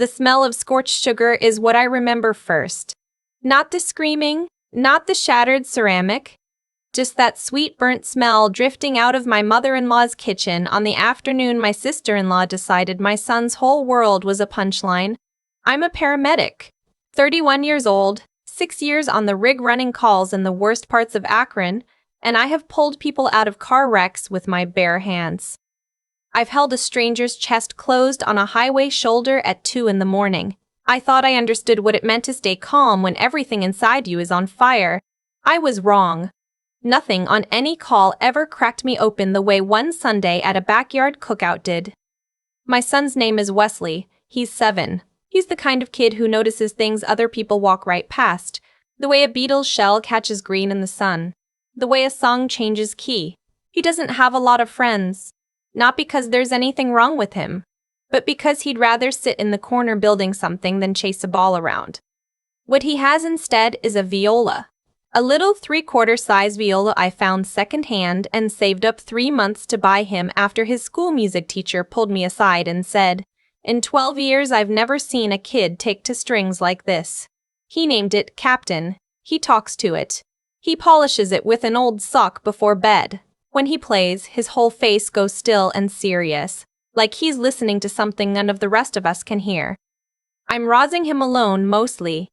The smell of scorched sugar is what I remember first. Not the screaming, not the shattered ceramic, just that sweet burnt smell drifting out of my mother-in-law's kitchen on the afternoon my sister-in-law decided my son's whole world was a punchline. I'm a paramedic, 31 years old, 6 years on the rig running calls in the worst parts of Akron, and I have pulled people out of car wrecks with my bare hands. I've held a stranger's chest closed on a highway shoulder at 2 in the morning. I thought I understood what it meant to stay calm when everything inside you is on fire. I was wrong. Nothing on any call ever cracked me open the way one Sunday at a backyard cookout did. My son's name is Wesley. He's 7. He's the kind of kid who notices things other people walk right past. The way a beetle's shell catches green in the sun. The way a song changes key. He doesn't have a lot of friends. Not because there's anything wrong with him, but because he'd rather sit in the corner building something than chase a ball around. What he has instead is a viola. A little 3/4 size viola I found secondhand and saved up 3 months to buy him after his school music teacher pulled me aside and said, "In 12 years I've never seen a kid take to strings like this." He named it Captain. He talks to it. He polishes it with an old sock before bed. When he plays, his whole face goes still and serious, like he's listening to something none of the rest of us can hear. I'm raising him alone mostly.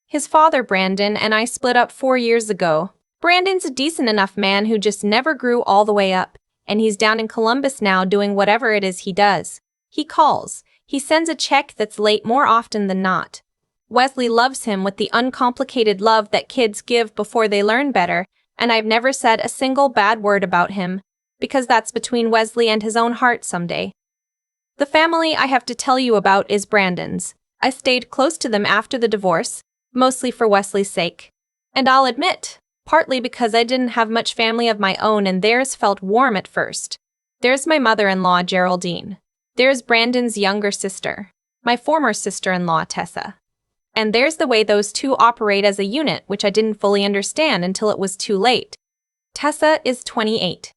His father, Brandon, and I split up 4 years ago. Brandon's a decent enough man who just never grew all the way up, and he's down in Columbus now doing whatever it is he does. He calls. He sends a check that's late more often than not. Wesley loves him with the uncomplicated love that kids give before they learn better, and I've never said a single bad word about him, because that's between Wesley and his own heart someday. The family I have to tell you about is Brandon's. I stayed close to them after the divorce, mostly for Wesley's sake. And I'll admit, partly because I didn't have much family of my own and theirs felt warm at first. There's my mother-in-law, Geraldine. There's Brandon's younger sister, my former sister-in-law, Tessa. And there's the way those two operate as a unit, which I didn't fully understand until it was too late. Tessa is 28.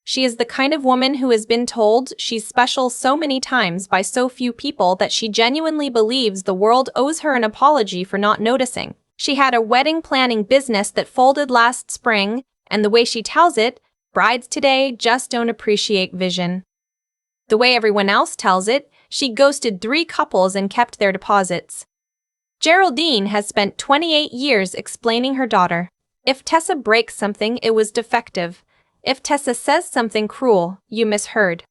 She is the kind of woman who has been told she's special so many times by so few people that she genuinely believes the world owes her an apology for not noticing. She had a wedding planning business that folded last spring, and the way she tells it, brides today just don't appreciate vision. The way everyone else tells it, she ghosted 3 couples and kept their deposits. Geraldine has spent 28 years explaining her daughter. If Tessa breaks something, it was defective. If Tessa says something cruel, you misheard.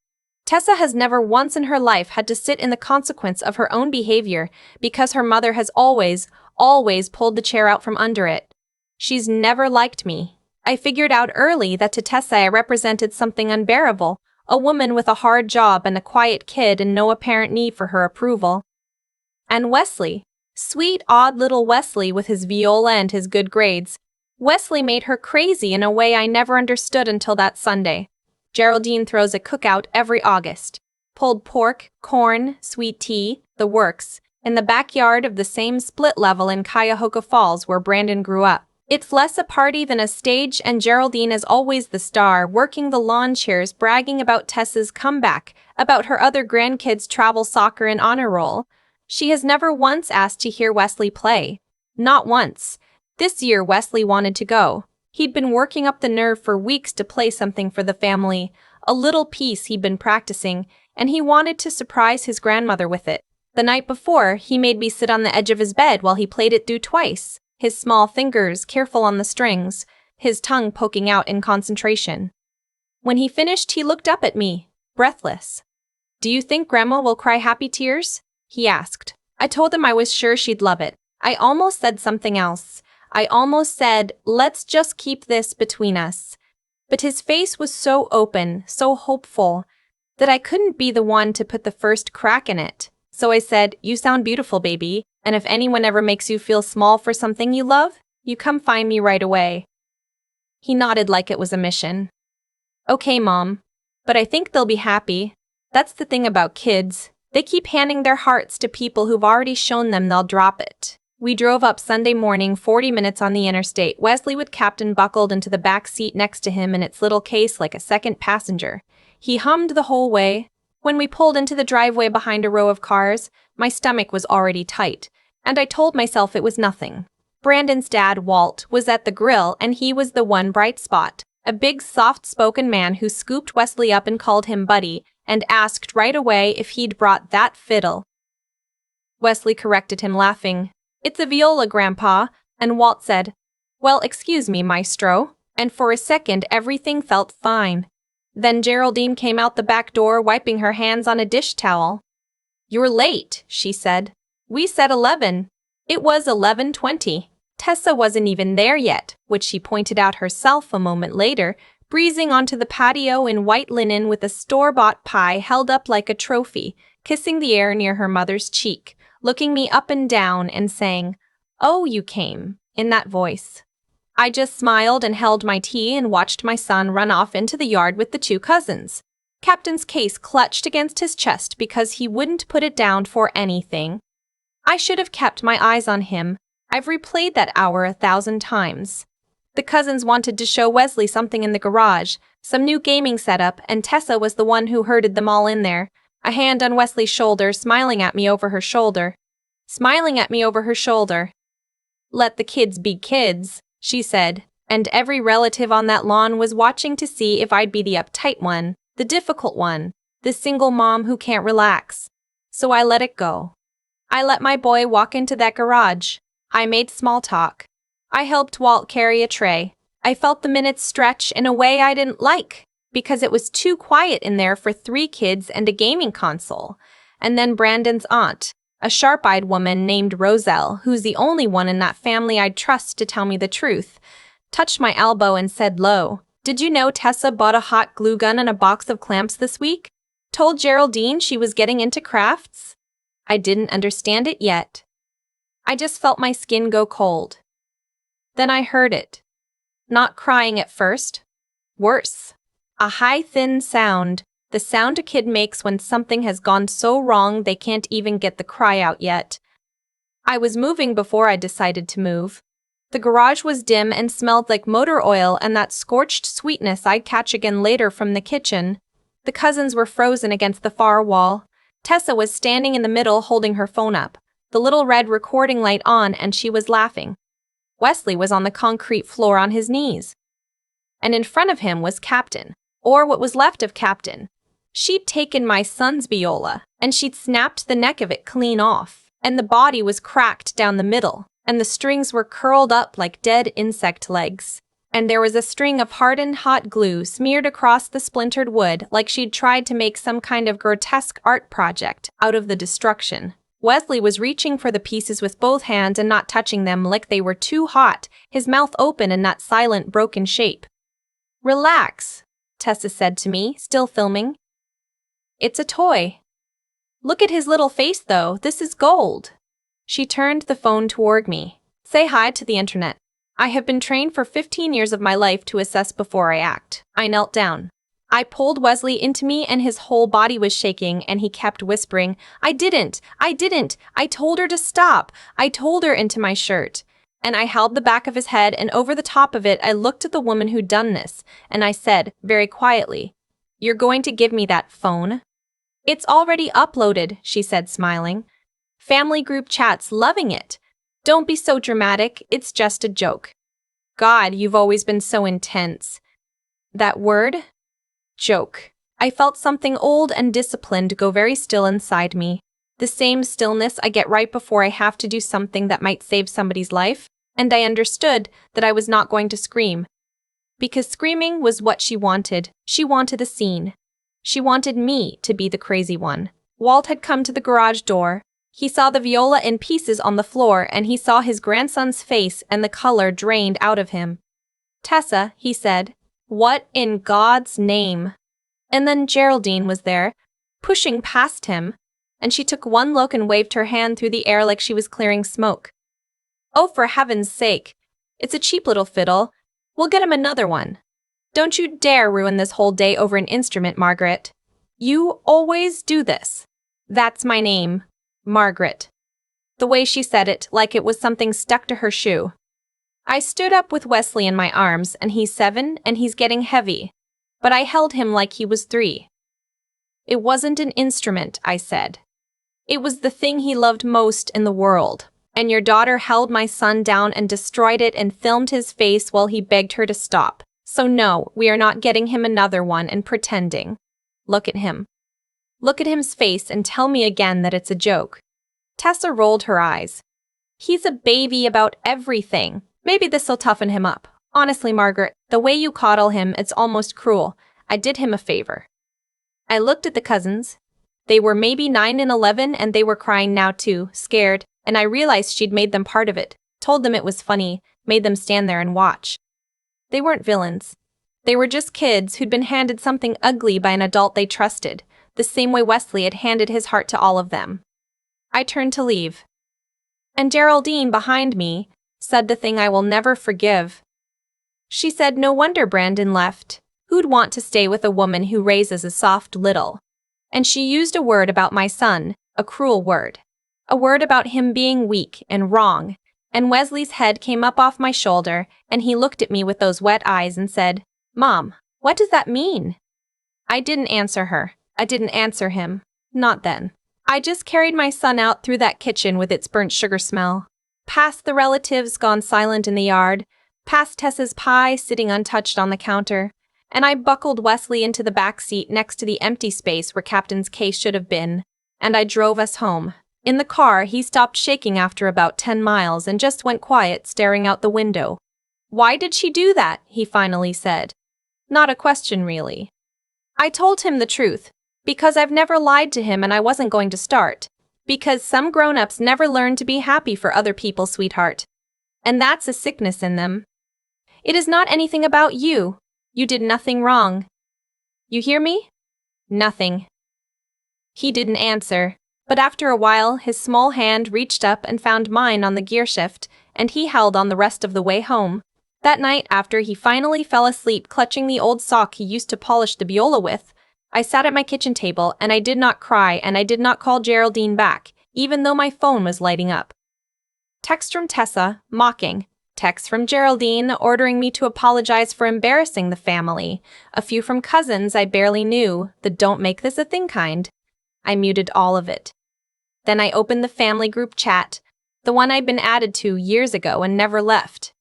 Tessa has never once in her life had to sit in the consequence of her own behavior because her mother has always pulled the chair out from under it. She's never liked me. I figured out early that to Tessa I represented something unbearable, a woman with a hard job and a quiet kid and no apparent need for her approval. And Wesley. Sweet, odd little Wesley with his viola and his good grades. Wesley made her crazy in a way I never understood until that Sunday. Geraldine throws a cookout every August. Pulled pork, corn, sweet tea, the works, in the backyard of the same split level in Cuyahoga Falls where Brandon grew up. It's less a party than a stage, and Geraldine is always the star, working the lawn chairs, bragging about Tessa's comeback, about her other grandkids' travel soccer and honor roll. She has never once asked to hear Wesley play. Not once. This year Wesley wanted to go. He'd been working up the nerve for weeks to play something for the family, a little piece he'd been practicing, and he wanted to surprise his grandmother with it. The night before, he made me sit on the edge of his bed while he played it through twice, his small fingers careful on the strings, his tongue poking out in concentration. When he finished, he looked up at me, breathless. "Do you think Grandma will cry happy tears?" he asked. I told him I was sure she'd love it. I almost said something else. I almost said, "Let's just keep this between us." But his face was so open, so hopeful, that I couldn't be the one to put the first crack in it. So I said, "You sound beautiful, baby, and if anyone ever makes you feel small for something you love, you come find me right away." He nodded like it was a mission. "Okay, Mom, but I think they'll be happy. That's the thing about kids. They keep handing their hearts to people who've already shown them they'll drop it." We drove up Sunday morning, 40 minutes on the interstate, Wesley with Captain buckled into the back seat next to him in its little case like a second passenger. He hummed the whole way. When we pulled into the driveway behind a row of cars, my stomach was already tight, and I told myself it was nothing. Brandon's dad, Walt, was at the grill, and he was the one bright spot, a big, soft-spoken man who scooped Wesley up and called him Buddy, and asked right away if he'd brought that fiddle. Wesley corrected him, laughing. "It's a viola, Grandpa," and Walt said, "Well, excuse me, Maestro," and for a second everything felt fine. Then Geraldine came out the back door, wiping her hands on a dish towel. "You're late," she said. "We said 11. It was 11:20. Tessa wasn't even there yet, which she pointed out herself a moment later, breezing onto the patio in white linen with a store-bought pie held up like a trophy, kissing the air near her mother's cheek, looking me up and down and saying, "Oh, you came," in that voice. I just smiled and held my tea and watched my son run off into the yard with the two cousins. Captain's case clutched against his chest because he wouldn't put it down for anything. I should have kept my eyes on him. I've replayed that hour 1,000 times. The cousins wanted to show Wesley something in the garage, some new gaming setup, and Tessa was the one who herded them all in there, a hand on Wesley's shoulder, smiling at me over her shoulder. "Let the kids be kids," she said, and every relative on that lawn was watching to see if I'd be the uptight one, the difficult one, the single mom who can't relax. So I let it go. I let my boy walk into that garage. I made small talk. I helped Walt carry a tray. I felt the minutes stretch in a way I didn't like, because it was too quiet in there for 3 kids and a gaming console. And then Brandon's aunt, a sharp-eyed woman named Roselle, who's the only one in that family I'd trust to tell me the truth, touched my elbow and said low, "Did you know Tessa bought a hot glue gun and a box of clamps this week? Told Geraldine she was getting into crafts?" I didn't understand it yet. I just felt my skin go cold. Then I heard it. Not crying at first. Worse. A high, thin sound. The sound a kid makes when something has gone so wrong they can't even get the cry out yet. I was moving before I decided to move. The garage was dim and smelled like motor oil and that scorched sweetness I'd catch again later from the kitchen. The cousins were frozen against the far wall. Tessa was standing in the middle holding her phone up, the little red recording light on, and she was laughing. Wesley was on the concrete floor on his knees. And in front of him was Captain, or what was left of Captain. She'd taken my son's viola, and she'd snapped the neck of it clean off, and the body was cracked down the middle, and the strings were curled up like dead insect legs. And there was a string of hardened hot glue smeared across the splintered wood like she'd tried to make some kind of grotesque art project out of the destruction. Wesley was reaching for the pieces with both hands and not touching them like they were too hot, his mouth open in that silent, broken shape. "Relax," Tessa said to me, still filming. "It's a toy. Look at his little face, though. This is gold." She turned the phone toward me. "Say hi to the internet. I have been trained for 15 years of my life to assess before I act." I knelt down. I pulled Wesley into me and his whole body was shaking and he kept whispering, I didn't. I told her to stop. I told her," into my shirt. And I held the back of his head and over the top of it I looked at the woman who'd done this, and I said, very quietly, "You're going to give me that phone?" "It's already uploaded," she said, smiling. "Family group chats loving it. Don't be so dramatic, it's just a joke." God, you've always been so intense. That word? Joke. I felt something old and disciplined go very still inside me. The same stillness I get right before I have to do something that might save somebody's life, and I understood that I was not going to scream. Because screaming was what she wanted. She wanted a scene. She wanted me to be the crazy one. Walt had come to the garage door. He saw the viola in pieces on the floor, and he saw his grandson's face and the color drained out of him. "Tessa," he said, "what in God's name?" And then Geraldine was there, pushing past him, and she took one look and waved her hand through the air like she was clearing smoke. "Oh, for heaven's sake. It's a cheap little fiddle. We'll get him another one. Don't you dare ruin this whole day over an instrument, Margaret. You always do this." That's my name. Margaret. The way she said it, like it was something stuck to her shoe. I stood up with Wesley in my arms, and he's 7, and he's getting heavy. But I held him like he was 3. It wasn't an instrument, I said. It was the thing he loved most in the world. And your daughter held my son down and destroyed it and filmed his face while he begged her to stop. So no, we are not getting him another one and pretending. Look at him. Look at his face and tell me again that it's a joke. Tessa rolled her eyes. He's a baby about everything. Maybe this'll toughen him up. Honestly, Margaret, the way you coddle him, it's almost cruel. I did him a favor. I looked at the cousins. They were maybe 9 and 11 and they were crying now too, scared, and I realized she'd made them part of it, told them it was funny, made them stand there and watch. They weren't villains. They were just kids who'd been handed something ugly by an adult they trusted, the same way Wesley had handed his heart to all of them. I turned to leave. And Geraldine, behind me, said the thing I will never forgive. She said, "No wonder Brandon left. Who'd want to stay with a woman who raises a soft little?" And she used a word about my son, a cruel word. A word about him being weak and wrong. And Wesley's head came up off my shoulder, and he looked at me with those wet eyes and said, "Mom, what does that mean?" I didn't answer her. I didn't answer him. Not then. I just carried my son out through that kitchen with its burnt sugar smell, past the relatives gone silent in the yard, past Tessa's pie sitting untouched on the counter, and I buckled Wesley into the back seat next to the empty space where Captain's case should have been, and I drove us home. In the car, he stopped shaking after about 10 miles and just went quiet, staring out the window. "Why did she do that?" he finally said. Not a question, really. I told him the truth, because I've never lied to him and I wasn't going to start. Because some grown-ups never learn to be happy for other people, sweetheart. And that's a sickness in them. It is not anything about you. You did nothing wrong. You hear me? Nothing. He didn't answer, but after a while his small hand reached up and found mine on the gearshift, and he held on the rest of the way home. That night, after he finally fell asleep clutching the old sock he used to polish the viola with, I sat at my kitchen table and I did not cry and I did not call Geraldine back, even though my phone was lighting up. Text from Tessa, mocking. Text from Geraldine, ordering me to apologize for embarrassing the family. A few from cousins I barely knew, the don't make this a thing kind. I muted all of it. Then I opened the family group chat, the one I'd been added to years ago and never left.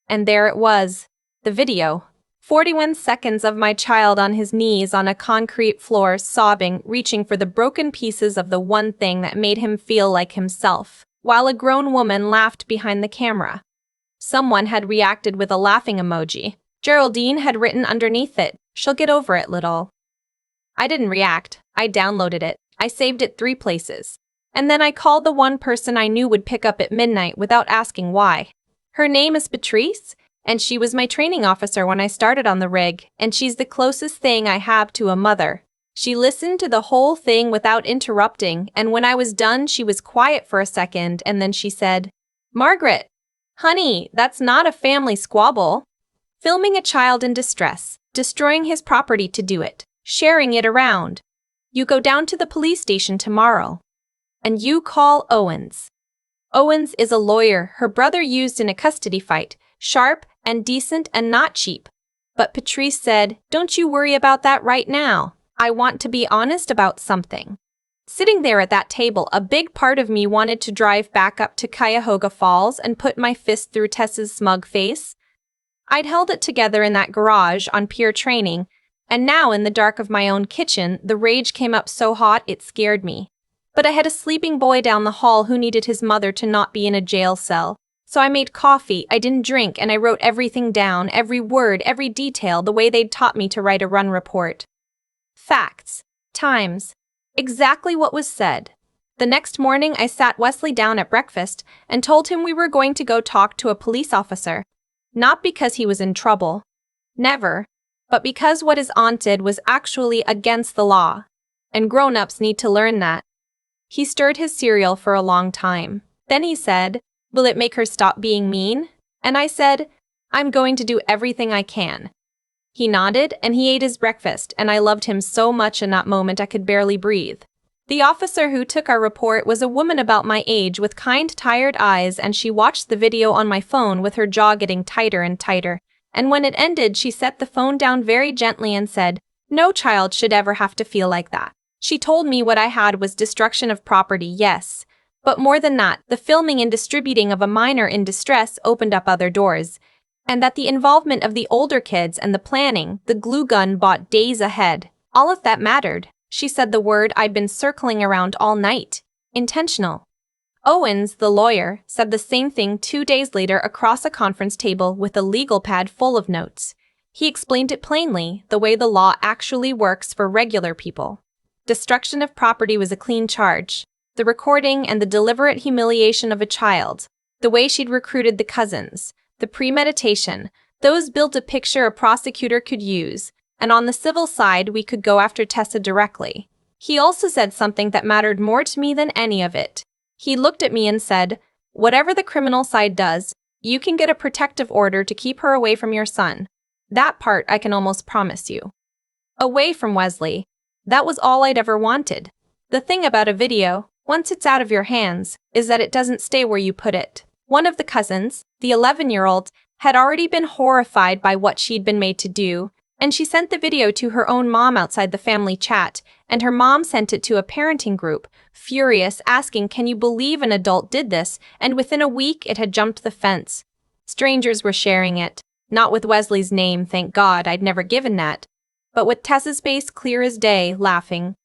And there it was, the video. 41 seconds of my child on his knees on a concrete floor, sobbing, reaching for the broken pieces of the one thing that made him feel like himself, while a grown woman laughed behind the camera. Someone had reacted with a laughing emoji. Geraldine had written underneath it, "She'll get over it, little." I didn't react. I downloaded it. I saved it 3 places. And then I called the one person I knew would pick up at midnight without asking why. Her name is Patrice, and she was my training officer when I started on the rig, and she's the closest thing I have to a mother. She listened to the whole thing without interrupting, and when I was done, she was quiet for a second, and then she said, "Margaret, honey, that's not a family squabble. Filming a child in distress, destroying his property to do it, sharing it around. You go down to the police station tomorrow, and you call Owens. Owens is a lawyer her brother used in a custody fight, sharp and decent and not cheap." But Patrice said, "Don't you worry about that right now. I want to be honest about something." Sitting there at that table, a big part of me wanted to drive back up to Cuyahoga Falls and put my fist through Tessa's smug face. I'd held it together in that garage on peer training, and now in the dark of my own kitchen, the rage came up so hot it scared me. But I had a sleeping boy down the hall who needed his mother to not be in a jail cell. So I made coffee, I didn't drink, and I wrote everything down, every word, every detail, the way they'd taught me to write a run report. Facts. Times. Exactly what was said. The next morning, I sat Wesley down at breakfast and told him we were going to go talk to a police officer. Not because he was in trouble. Never. But because what his aunt did was actually against the law. And grown-ups need to learn that. He stirred his cereal for a long time. Then he said, "Will it make her stop being mean?" And I said, "I'm going to do everything I can." He nodded, and he ate his breakfast, and I loved him so much in that moment I could barely breathe. The officer who took our report was a woman about my age with kind, tired eyes, and she watched the video on my phone with her jaw getting tighter and tighter. And when it ended, she set the phone down very gently and said, "No child should ever have to feel like that. She told me what I had was destruction of property, yes. But more than that, the filming and distributing of a minor in distress opened up other doors. And that the involvement of the older kids and the planning, the glue gun bought days ahead. All of that mattered. She said the word I'd been circling around all night. Intentional. Owens, the lawyer, said the same thing 2 days later across a conference table with a legal pad full of notes. He explained it plainly, the way the law actually works for regular people. Destruction of property was a clean charge. The recording and the deliberate humiliation of a child, the way she'd recruited the cousins, the premeditation, those built a picture a prosecutor could use, and on the civil side we could go after Tessa directly. He also said something that mattered more to me than any of it. He looked at me and said, "Whatever the criminal side does, you can get a protective order to keep her away from your son. That part I can almost promise you." Away from Wesley. That was all I'd ever wanted. The thing about a video, once it's out of your hands, is that it doesn't stay where you put it. One of the cousins, the 11-year-old, had already been horrified by what she'd been made to do, and she sent the video to her own mom outside the family chat, and her mom sent it to a parenting group, furious, asking, "Can you believe an adult did this?" And within a week it had jumped the fence. Strangers were sharing it. Not with Wesley's name, thank God, I'd never given that. But with Tessa's face clear as day, laughing.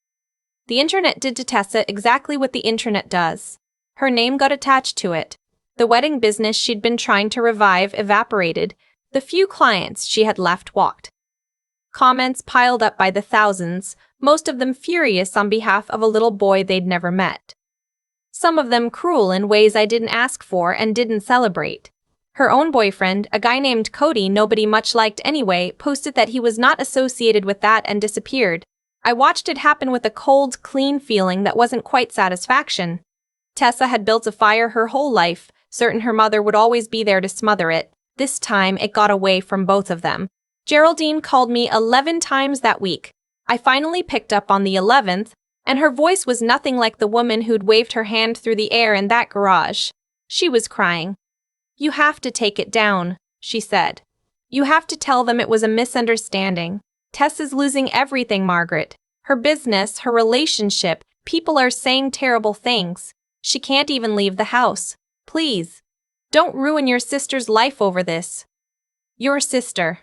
The internet did to Tessa exactly what the internet does. Her name got attached to it. The wedding business she'd been trying to revive evaporated. The few clients she had left walked. Comments piled up by the thousands, most of them furious on behalf of a little boy they'd never met. Some of them cruel in ways I didn't ask for and didn't celebrate. Her own boyfriend, a guy named Cody nobody much liked anyway, posted that he was not associated with that and disappeared. I watched it happen with a cold, clean feeling that wasn't quite satisfaction. Tessa had built a fire her whole life, certain her mother would always be there to smother it. This time, it got away from both of them. Geraldine called me 11 times that week. I finally picked up on the 11th, and her voice was nothing like the woman who'd waved her hand through the air in that garage. She was crying. "You have to take it down," she said. "You have to tell them it was a misunderstanding. Tessa's losing everything, Margaret. Her business, her relationship, people are saying terrible things. She can't even leave the house. Please, don't ruin your sister's life over this." Your sister.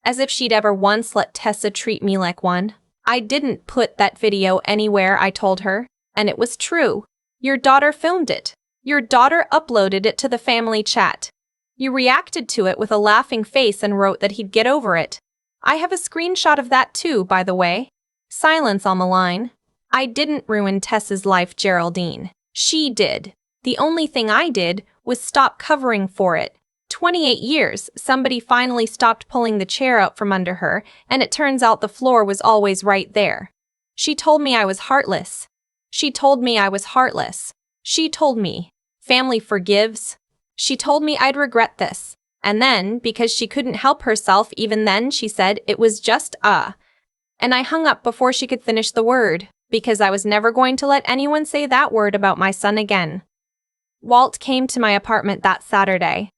As if she'd ever once let Tessa treat me like one. "I didn't put that video anywhere," I told her, and it was true. "Your daughter filmed it. Your daughter uploaded it to the family chat. You reacted to it with a laughing face and wrote that he'd get over it. I have a screenshot of that too, by the way." Silence on the line. "I didn't ruin Tessa's life, Geraldine. She did. The only thing I did was stop covering for it. 28 years, somebody finally stopped pulling the chair out from under her, and it turns out the floor was always right there. She told me I was heartless. She told me I was heartless. She told me, family forgives. She told me I'd regret this. And then, because she couldn't help herself even then, she said it was just And I hung up before she could finish the word, because I was never going to let anyone say that word about my son again." Walt came to my apartment that Saturday.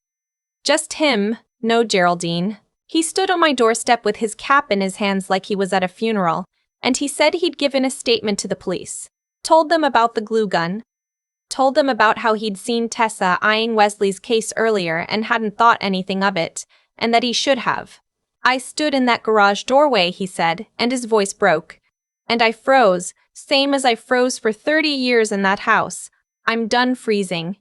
Just him, no Geraldine. He stood on my doorstep with his cap in his hands like he was at a funeral, and he said he'd given a statement to the police. Told them about the glue gun. Told them about how he'd seen Tessa eyeing Wesley's case earlier and hadn't thought anything of it, and that he should have. "I stood in that garage doorway," he said, and his voice broke. "And I froze, same as I froze for 30 years in that house. I'm done freezing."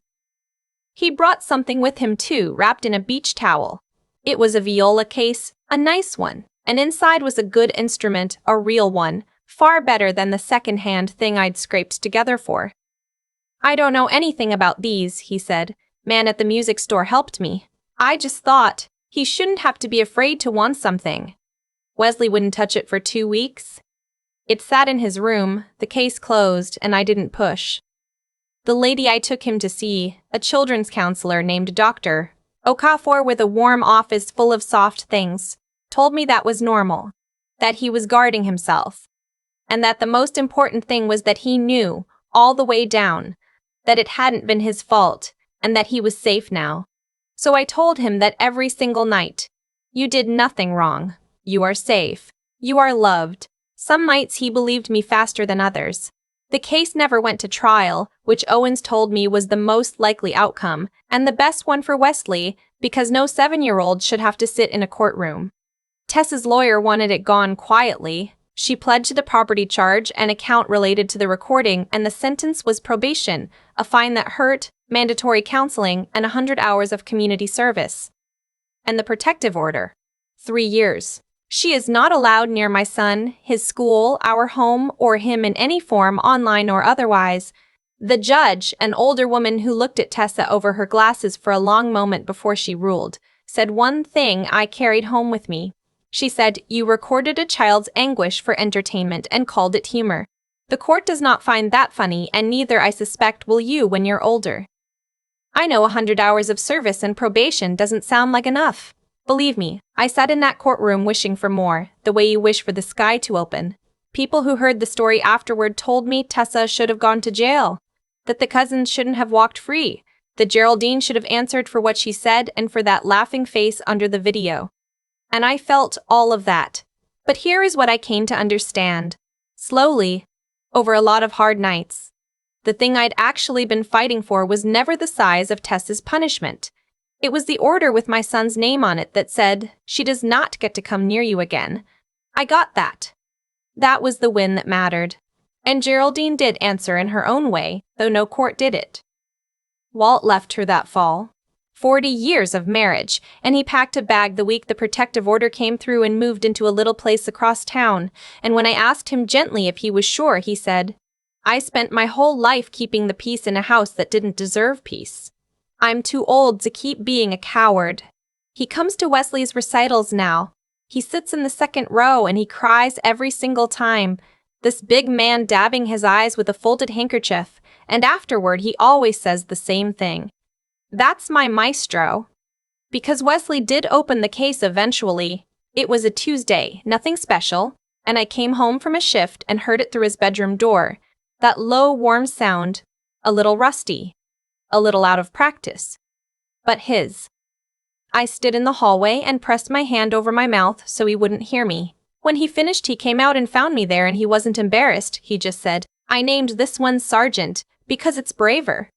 He brought something with him too, wrapped in a beach towel. It was a viola case, a nice one, and inside was a good instrument, a real one, far better than the second-hand thing I'd scraped together for. "I don't know anything about these," he said. "Man at the music store helped me. I just thought, he shouldn't have to be afraid to want something." Wesley wouldn't touch it for 2 weeks. It sat in his room, the case closed, and I didn't push. The lady I took him to see, a children's counselor named Dr. Okafor with a warm office full of soft things, told me that was normal, that he was guarding himself, and that the most important thing was that he knew, all the way down, that it hadn't been his fault, and that he was safe now. So I told him that every single night, "You did nothing wrong. You are safe. You are loved. Some nights he believed me faster than others. The case never went to trial, which Owens told me was the most likely outcome, and the best one for Wesley, because no 7-year-old should have to sit in a courtroom. Tessa's lawyer wanted it gone quietly. She pled to the property charge and account related to the recording, and the sentence was probation, a fine that hurt, mandatory counseling, and 100 hours of community service. And the protective order. 3 years. She is not allowed near my son, his school, our home, or him in any form, online or otherwise. The judge, an older woman who looked at Tessa over her glasses for a long moment before she ruled, said one thing I carried home with me. She said, "You recorded a child's anguish for entertainment and called it humor. The court does not find that funny, and neither, I suspect, will you when you're older." I know 100 hours of service and probation doesn't sound like enough. Believe me, I sat in that courtroom wishing for more, the way you wish for the sky to open. People who heard the story afterward told me Tessa should have gone to jail, that the cousins shouldn't have walked free, that Geraldine should have answered for what she said and for that laughing face under the video. And I felt all of that. But here is what I came to understand. Slowly, over a lot of hard nights. The thing I'd actually been fighting for was never the size of Tessa's punishment. It was the order with my son's name on it that said, "She does not get to come near you again." I got that. That was the win that mattered. And Geraldine did answer in her own way, though no court did it. Walt left her that fall. 40 years of marriage, and he packed a bag the week the protective order came through and moved into a little place across town, and when I asked him gently if he was sure, he said, "I spent my whole life keeping the peace in a house that didn't deserve peace. I'm too old to keep being a coward." He comes to Wesley's recitals now. He sits in the second row and he cries every single time, this big man dabbing his eyes with a folded handkerchief, and afterward he always says the same thing. That's my maestro. Because Wesley did open the case eventually. It was a Tuesday, nothing special, and I came home from a shift and heard it through his bedroom door. That low, warm sound, a little rusty, a little out of practice. But his. I stood in the hallway and pressed my hand over my mouth so he wouldn't hear me. When he finished, he came out and found me there, and he wasn't embarrassed. He just said, "I named this one Sergeant because it's braver."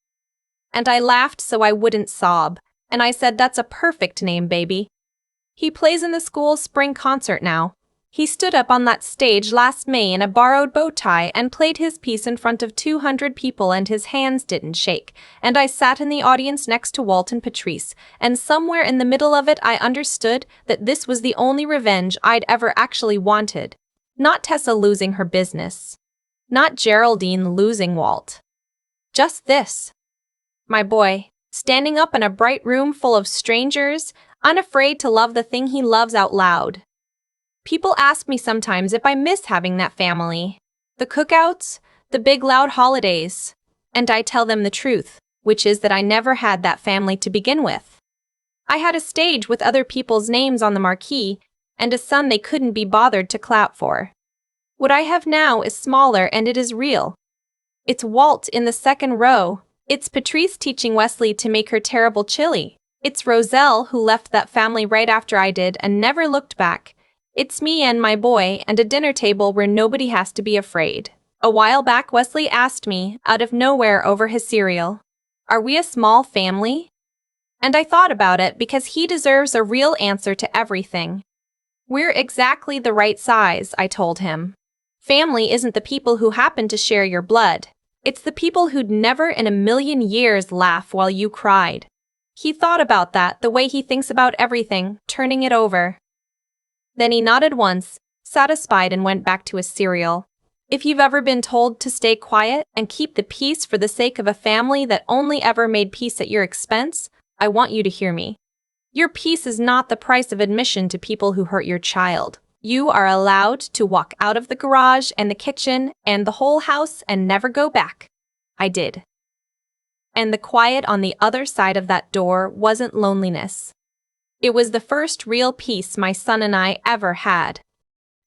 And I laughed so I wouldn't sob, and I said, "That's a perfect name, baby." He plays in the school's spring concert now. He stood up on that stage last May in a borrowed bow tie and played his piece in front of 200 people, and his hands didn't shake. And I sat in the audience next to Walt and Patrice, and somewhere in the middle of it I understood that this was the only revenge I'd ever actually wanted. Not Tessa losing her business. Not Geraldine losing Walt. Just this. My boy, standing up in a bright room full of strangers, unafraid to love the thing he loves out loud. People ask me sometimes if I miss having that family, the cookouts, the big loud holidays, and I tell them the truth, which is that I never had that family to begin with. I had a stage with other people's names on the marquee, and a son they couldn't be bothered to clap for. What I have now is smaller, and it is real. It's Walt in the second row. It's Patrice teaching Wesley to make her terrible chili. It's Roselle, who left that family right after I did and never looked back. It's me and my boy, and a dinner table where nobody has to be afraid. A while back, Wesley asked me, out of nowhere over his cereal, "Are we a small family?" And I thought about it because he deserves a real answer to everything. "We're exactly the right size," I told him. Family isn't the people who happen to share your blood. It's the people who'd never in a million years laugh while you cried. He thought about that the way he thinks about everything, turning it over. Then he nodded once, satisfied, and went back to his cereal. If you've ever been told to stay quiet and keep the peace for the sake of a family that only ever made peace at your expense, I want you to hear me. Your peace is not the price of admission to people who hurt your child. You are allowed to walk out of the garage and the kitchen and the whole house and never go back. I did. And the quiet on the other side of that door wasn't loneliness. It was the first real peace my son and I ever had.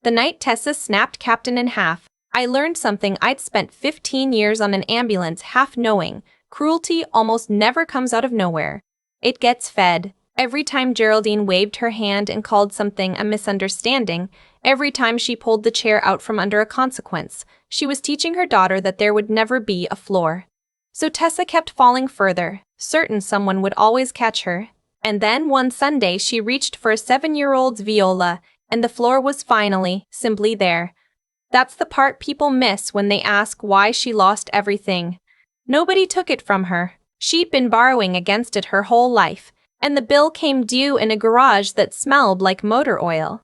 The night Tessa snapped Captain in half, I learned something I'd spent 15 years on an ambulance half knowing. Cruelty almost never comes out of nowhere. It gets fed. Every time Geraldine waved her hand and called something a misunderstanding, Every time she pulled the chair out from under a consequence, she was teaching her daughter that there would never be a floor. So Tessa kept falling further, certain someone would always catch her. And then one Sunday she reached for a 7-year-old's viola, and the floor was finally, simply there. That's the part people miss when they ask why she lost everything. Nobody took it from her. She'd been borrowing against it her whole life, and the bill came due in a garage that smelled like motor oil.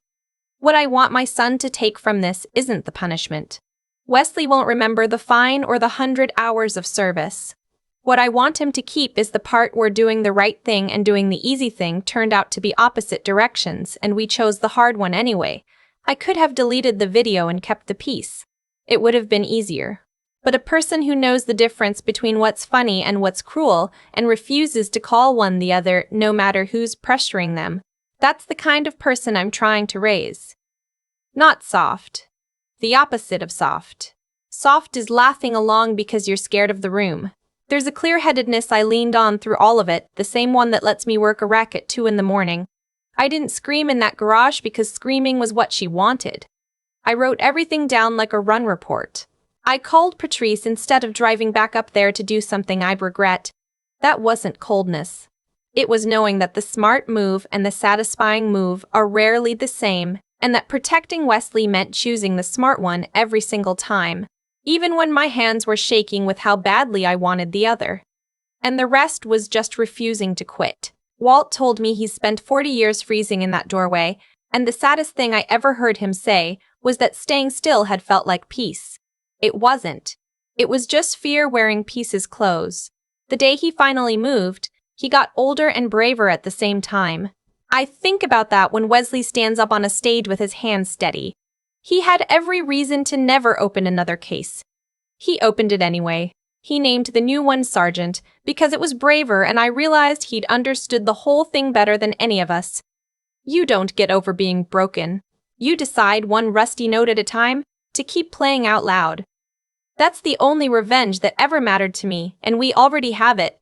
What I want my son to take from this isn't the punishment. Wesley won't remember the fine or the 100 hours of service. What I want him to keep is the part where doing the right thing and doing the easy thing turned out to be opposite directions, and we chose the hard one anyway. I could have deleted the video and kept the peace. It would have been easier. But a person who knows the difference between what's funny and what's cruel and refuses to call one the other no matter who's pressuring them, that's the kind of person I'm trying to raise. Not soft. The opposite of soft. Soft is laughing along because you're scared of the room. There's a clear-headedness I leaned on through all of it, the same one that lets me work a wreck at 2 a.m. I didn't scream in that garage because screaming was what she wanted. I wrote everything down like a run report. I called Patrice instead of driving back up there to do something I'd regret. That wasn't coldness. It was knowing that the smart move and the satisfying move are rarely the same, and that protecting Wesley meant choosing the smart one every single time, even when my hands were shaking with how badly I wanted the other. And the rest was just refusing to quit. Walt told me he spent 40 years freezing in that doorway, and the saddest thing I ever heard him say was that staying still had felt like peace. It wasn't. It was just fear wearing peace's clothes. The day he finally moved, he got older and braver at the same time. I think about that when Wesley stands up on a stage with his hands steady. He had every reason to never open another case. He opened it anyway. He named the new one Sergeant because it was braver, and I realized he'd understood the whole thing better than any of us. You don't get over being broken. You decide one rusty note at a time to keep playing out loud. That's the only revenge that ever mattered to me, and we already have it.